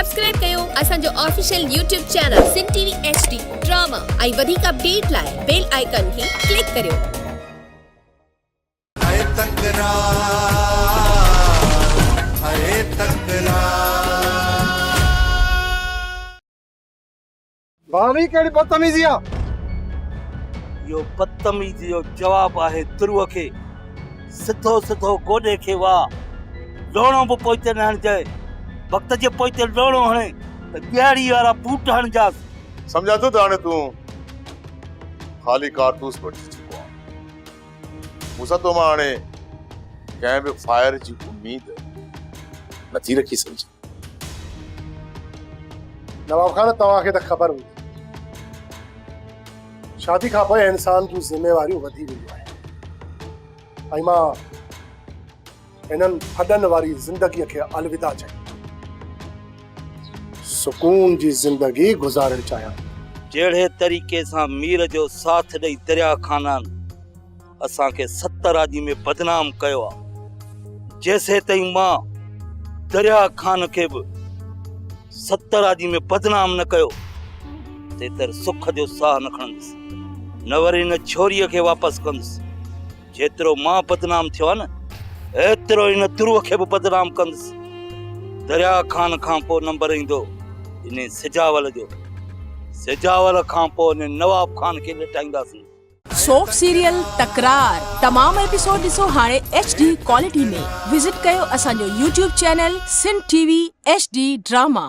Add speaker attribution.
Speaker 1: Subscribe कयो असांजो official YouTube channel सिन TV HD drama ऐं वधीक अपडेट लाइ बेल आइकन खे क्लिक करियो।
Speaker 2: भाभी कहिड़ी बदतमीज़ी आ?
Speaker 3: यो बदतमीज़ी जो जवाब आहे तुरुअ खे सिधो सिधो गोॾे खे वाह लोणो बि पोइते न हणिजांइ वक़्त जे पोइते लोणो हणे त ॾियारी वारा बूट हणिजांसि।
Speaker 4: समझा तो हाणे तूं ख़ाली कारतूस वठी चुको आहे। मूंसां तो मां हाणे कंहिं बि फायर जी उम्मीद नथी रखी सघी।
Speaker 2: नवाब खान तव्हांखे त ख़बर हूंदी शादी खां पोइ इंसान जूं ज़िम्मेवारियूं वधी वेंदियूं आहिनि ऐं मां हिननि फॾनि वारी ज़िंदगीअ खे अलविदा चई सुकून जी ज़िंदगी गुज़ारणु चाहियां।
Speaker 3: जहिड़े तरीक़े सां मीर जो साथ ॾेई दरिया खाननि असांखे 70 आजी में बदनाम कयो आहे। जेसे ताईं मां दरिया खान खे बि 70 आजी में बदनाम न कयो तेतर सुख जो साह न खणंदुसि न वरी न छोरीअ खे वापसि कंदुसि। जेतिरो मां बदनाम थियो आहे न एतिरो ई न तुरुअ खे बि बदनाम कंदुसि। दरिया खान खां पोइ नंबर ईंदो इन सिजावल जो, सिजावल खां पोइ इन नवाब खान खे लटाईंदासीं।
Speaker 5: सोप सीरियल तकरार तमाम एपिसोड ॾिसो हाणे HD क्वालिटी में। विजिट कयो असांजो YouTube चैनल सिन टीवी HD ड्रामा।